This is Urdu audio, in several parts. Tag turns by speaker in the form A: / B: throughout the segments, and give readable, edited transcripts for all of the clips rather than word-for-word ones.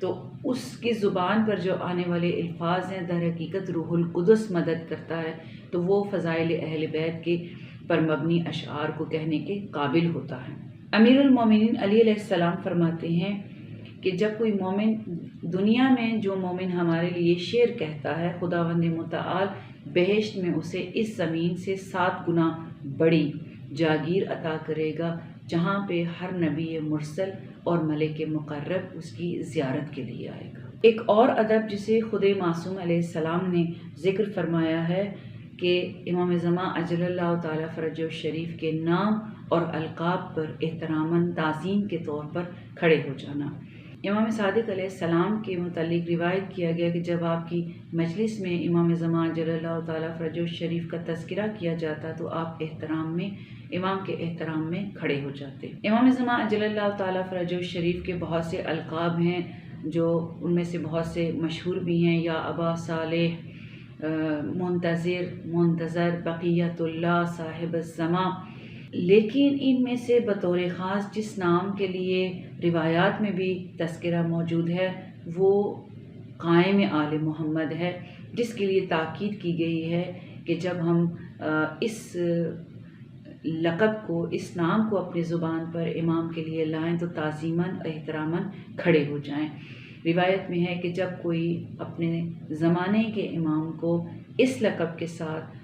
A: تو اس کی زبان پر جو آنے والے الفاظ ہیں در حقیقت روح القدس مدد کرتا ہے، تو وہ فضائل اہل بیت کے پر مبنی اشعار کو کہنے کے قابل ہوتا ہے۔ امیر المومنین علی علیہ السلام فرماتے ہیں کہ جب کوئی مومن دنیا میں جو مومن ہمارے لیے شعر کہتا ہے، خداوند متعال بہشت میں اسے اس زمین سے 7 گنا بڑی جاگیر عطا کرے گا، جہاں پہ ہر نبی مرسل اور ملک مقرب اس کی زیارت کے لیے آئے گا۔ ایک اور ادب جسے خود معصوم علیہ السلام نے ذکر فرمایا ہے کہ امام زمان اجل اللہ تعالیٰ فرجہ الشریف کے نام اور القاب پر احتراماً تعظیم کے طور پر کھڑے ہو جانا۔ امام صادق علیہ السلام کے متعلق روایت کیا گیا کہ جب آپ کی مجلس میں امام زمان اجل اللہ تعالیٰ فرجہ الشریف کا تذکرہ کیا جاتا تو آپ امام کے احترام میں کھڑے ہو جاتے۔ امام زمان اجل اللہ تعالیٰ فرجہ الشریف کے بہت سے القاب ہیں، جو ان میں سے بہت سے مشہور بھی ہیں، یا ابا صالح، منتظر، بقیت اللہ، صاحب الزمان، لیکن ان میں سے بطور خاص جس نام کے لیے روایات میں بھی تذکرہ موجود ہے وہ قائم آل محمد ہے، جس کے لیے تاکید کی گئی ہے کہ جب ہم اس لقب کو، اس نام کو اپنی زبان پر امام کے لیے لائیں تو تعظیماً احتراماً کھڑے ہو جائیں۔ روایت میں ہے کہ جب کوئی اپنے زمانے کے امام کو اس لقب کے ساتھ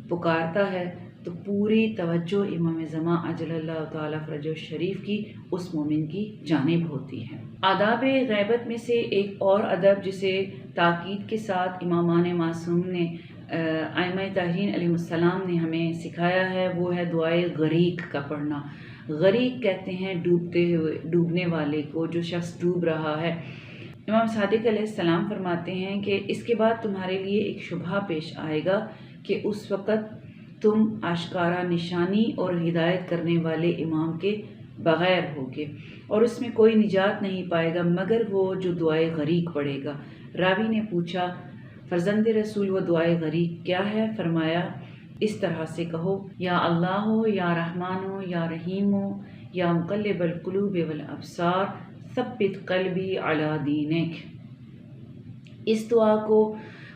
A: پکارتا ہے تو پوری توجہ امام زمان اجل اللہ تعالیٰ فرجہ الشریف کی اس مومن کی جانب ہوتی ہے۔ آداب غیبت میں سے ایک اور ادب جسے تاکید کے ساتھ امامان معصوم نے، ائمہ طاہرین علیہ السلام نے ہمیں سکھایا ہے، وہ ہے دعائے غریق کا پڑھنا۔ غریق کہتے ہیں ڈوبنے والے کو، جو شخص ڈوب رہا ہے۔ امام صادق علیہ السلام فرماتے ہیں کہ اس کے بعد تمہارے لیے ایک شبہ پیش آئے گا کہ اس وقت تم آشکارا نشانی اور ہدایت کرنے والے امام کے بغیر ہوگے، اور اس میں کوئی نجات نہیں پائے گا مگر وہ جو دعائے غریق پڑھے گا۔ راوی نے پوچھا، فرزند رسول وہ دعائے غریق کیا ہے؟ فرمایا، اس طرح سے کہو، یا اللہ ہو، یا رحمان ہو، یا رحیم ہو، یا مقلب القلوب والابصار ثبت قلبی علی دینک۔ اس دعا کو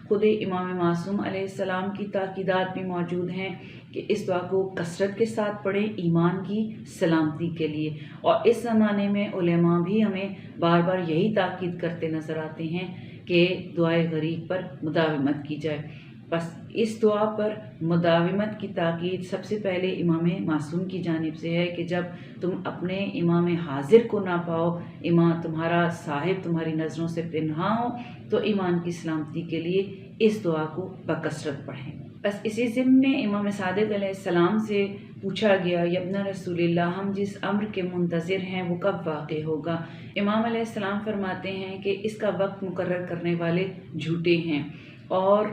A: خود امام معصوم علیہ السلام کی تاکیدات میں موجود ہیں کہ اس دعا کو کثرت کے ساتھ پڑھیں ایمان کی سلامتی کے لیے، اور اس زمانے میں علماء بھی ہمیں بار بار یہی تاکید کرتے نظر آتے ہیں کہ دعائے غریق پر مداومت کی جائے۔ بس اس دعا پر مداومت کی تاکید سب سے پہلے امام معصوم کی جانب سے ہے کہ جب تم اپنے امام حاضر کو نہ پاؤ، امام تمہارا صاحب تمہاری نظروں سے پنہاں ہو، تو ایمان کی سلامتی کے لیے اس دعا کو بکثرت پڑھیں۔ بس اسی ضمن میں امام صادق علیہ السلام سے پوچھا گیا، یا ابن رسول اللہ، ہم جس امر کے منتظر ہیں وہ کب واقع ہوگا؟ امام علیہ السلام فرماتے ہیں کہ اس کا وقت مقرر کرنے والے جھوٹے ہیں، اور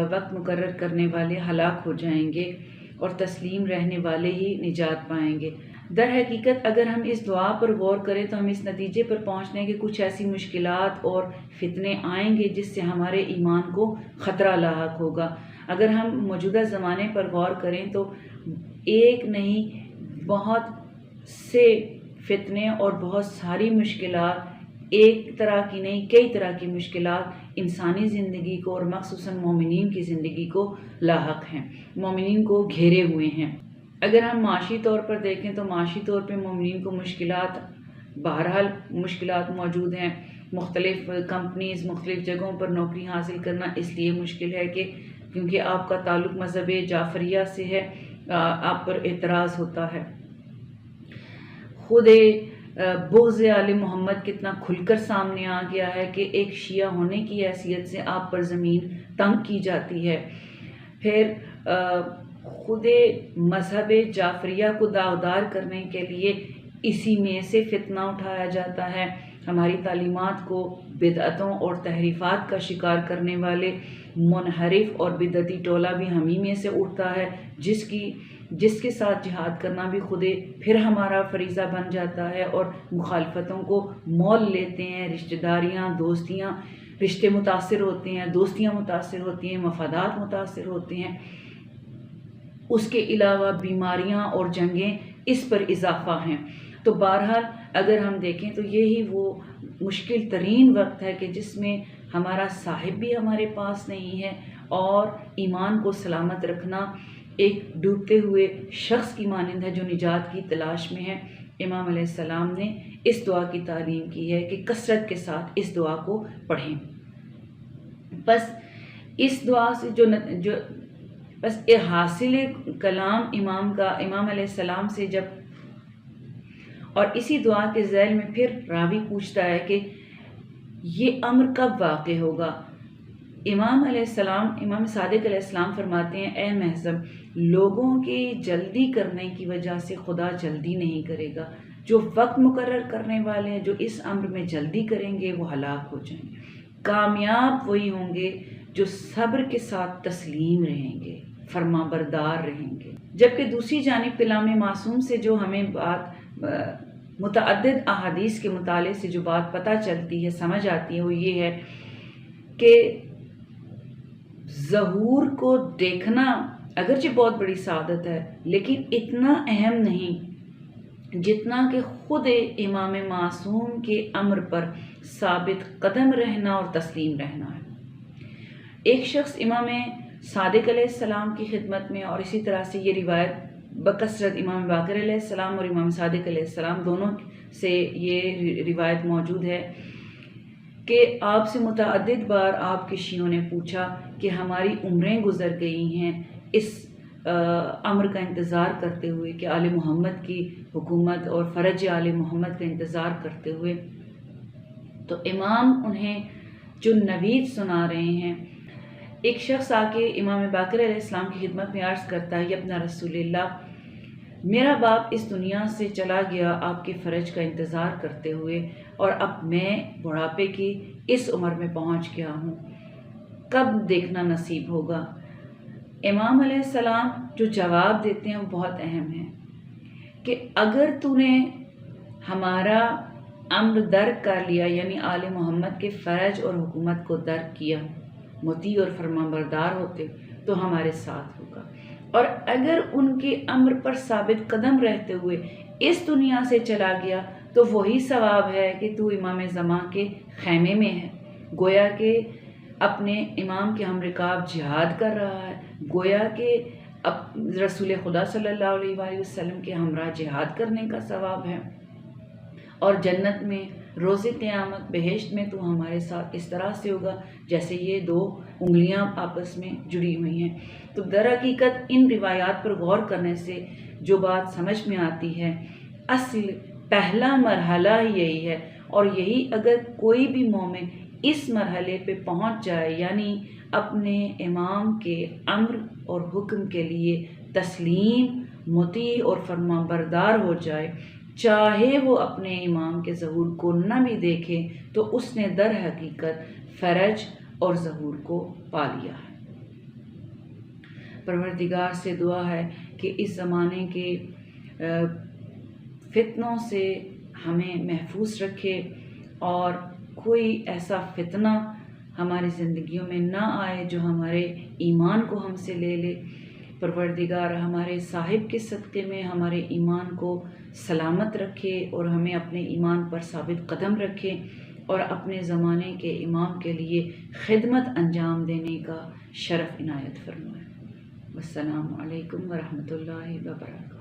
A: وقت مقرر کرنے والے ہلاک ہو جائیں گے، اور تسلیم رہنے والے ہی نجات پائیں گے۔ در حقیقت اگر ہم اس دعا پر غور کریں تو ہم اس نتیجے پر پہنچنے کہ کچھ ایسی مشکلات اور فتنے آئیں گے جس سے ہمارے ایمان کو خطرہ لاحق ہوگا۔ اگر ہم موجودہ زمانے پر غور کریں تو ایک نہیں، بہت سے فتنے اور بہت ساری مشکلات، ایک طرح کی نہیں کئی طرح کی مشکلات انسانی زندگی کو اور مخصوصاً مومنین کی زندگی کو لاحق ہیں، مومنین کو گھیرے ہوئے ہیں۔ اگر ہم معاشی طور پر دیکھیں تو معاشی طور پہ مومنین کو بہرحال مشکلات موجود ہیں۔ مختلف کمپنیز، مختلف جگہوں پر نوکری حاصل کرنا اس لیے مشکل ہے کہ کیونکہ آپ کا تعلق مذہب جعفریہ سے ہے، آپ پر اعتراض ہوتا ہے۔ خود بغض آل محمد کتنا کھل کر سامنے آ گیا ہے کہ ایک شیعہ ہونے کی حیثیت سے آپ پر زمین تنگ کی جاتی ہے۔ پھر خود مذہب جعفریہ کو داغدار کرنے کے لیے اسی میں سے فتنہ اٹھایا جاتا ہے۔ ہماری تعلیمات کو بدعتوں اور تحریفات کا شکار کرنے والے منحرف اور بدعتی ٹولہ بھی ہمیں میں سے اٹھتا ہے، جس کے ساتھ جہاد کرنا بھی خود پھر ہمارا فریضہ بن جاتا ہے، اور مخالفتوں کو مول لیتے ہیں، رشتہ داریاں، دوستیاں، رشتے متاثر ہوتے ہیں، دوستیاں متاثر ہوتی ہیں، مفادات متاثر ہوتے ہیں۔ اس کے علاوہ بیماریاں اور جنگیں اس پر اضافہ ہیں۔ تو تو بہرحال اگر ہم دیکھیں تو یہی وہ مشکل ترین وقت ہے کہ جس میں ہمارا صاحب بھی ہمارے پاس نہیں ہے، اور ایمان کو سلامت رکھنا ایک ڈوبتے ہوئے شخص کی مانند ہے جو نجات کی تلاش میں ہے۔ امام علیہ السلام نے اس دعا کی تعلیم کی ہے کہ کثرت کے ساتھ اس دعا کو پڑھیں۔ بس اس دعا سے بس حاصل کلام امام علیہ السلام سے جب، اور اسی دعا کے ذیل میں پھر راوی پوچھتا ہے کہ یہ امر کب واقع ہوگا؟ امام صادق علیہ السلام فرماتے ہیں، اے محضم، لوگوں کی جلدی کرنے کی وجہ سے خدا جلدی نہیں کرے گا۔ جو وقت مقرر کرنے والے ہیں، جو اس امر میں جلدی کریں گے، وہ ہلاک ہو جائیں گے۔ کامیاب وہی ہوں گے جو صبر کے ساتھ تسلیم رہیں گے، فرما بردار رہیں گے۔ جبکہ دوسری جانب کلام معصوم سے جو ہمیں بات متعدد احادیث کے مطالعے سے جو بات پتہ چلتی ہے، سمجھ آتی ہے، وہ یہ ہے کہ ظہور کو دیکھنا اگرچہ بہت بڑی سعادت ہے، لیکن اتنا اہم نہیں جتنا کہ خود امام معصوم کے امر پر ثابت قدم رہنا اور تسلیم رہنا ہے۔ ایک شخص امام صادق علیہ السلام کی خدمت میں، اور اسی طرح سے یہ روایت بکثرت امام باقر علیہ السلام اور امام صادق علیہ السلام دونوں سے یہ روایت موجود ہے کہ آپ سے متعدد بار آپ کے شیعوں نے پوچھا کہ ہماری عمریں گزر گئی ہیں اس امر کا انتظار کرتے ہوئے، کہ آل محمد کی حکومت اور فرج آل محمد کا انتظار کرتے ہوئے، تو امام انہیں جو نوید سنا رہے ہیں۔ ایک شخص آ کے امام باقر علیہ السلام کی خدمت میں عرض کرتا ہے، اپنا رسول اللہ، میرا باپ اس دنیا سے چلا گیا آپ کے فرج کا انتظار کرتے ہوئے، اور اب میں بڑھاپے کی اس عمر میں پہنچ گیا ہوں، کب دیکھنا نصیب ہوگا؟ امام علیہ السلام جو جواب دیتے ہیں وہ بہت اہم ہے کہ اگر تو نے ہمارا امر درک کر لیا، یعنی آل محمد کے فرج اور حکومت کو درک کیا، مطیع اور فرمانبردار ہوتے، تو ہمارے ساتھ ہوگا، اور اگر ان کے امر پر ثابت قدم رہتے ہوئے اس دنیا سے چلا گیا تو وہی ثواب ہے کہ تو امام زمان کے خیمے میں ہے، گویا کہ اپنے امام کے ہم رکاب جہاد کر رہا ہے، گویا کہ رسول خدا صلی اللہ علیہ وآلہ وسلم کے ہمراہ جہاد کرنے کا ثواب ہے، اور جنت میں روز قیامت بہشت میں تو ہمارے ساتھ اس طرح سے ہوگا جیسے یہ دو انگلیاں آپس میں جڑی ہوئی ہیں۔ تو در حقیقت ان روایات پر غور کرنے سے جو بات سمجھ میں آتی ہے، اصل پہلا مرحلہ ہی یہی ہے، اور یہی اگر کوئی بھی مومن اس مرحلے پہ پہنچ جائے، یعنی اپنے امام کے امر اور حکم کے لیے تسلیم، مطیع اور فرما بردار ہو جائے، چاہے وہ اپنے امام کے ظہور کو نہ بھی دیکھے، تو اس نے در حقیقت فرج اور ظہور کو پا لیا ہے۔ پروردگار سے دعا ہے کہ اس زمانے کے فتنوں سے ہمیں محفوظ رکھے، اور کوئی ایسا فتنہ ہماری زندگیوں میں نہ آئے جو ہمارے ایمان کو ہم سے لے لے۔ پروردگار ہمارے صاحب کے صدقے میں ہمارے ایمان کو سلامت رکھے، اور ہمیں اپنے ایمان پر ثابت قدم رکھے، اور اپنے زمانے کے امام کے لیے خدمت انجام دینے کا شرف عنایت فرمائے۔ والسلام علیکم ورحمۃ اللہ وبرکاتہ۔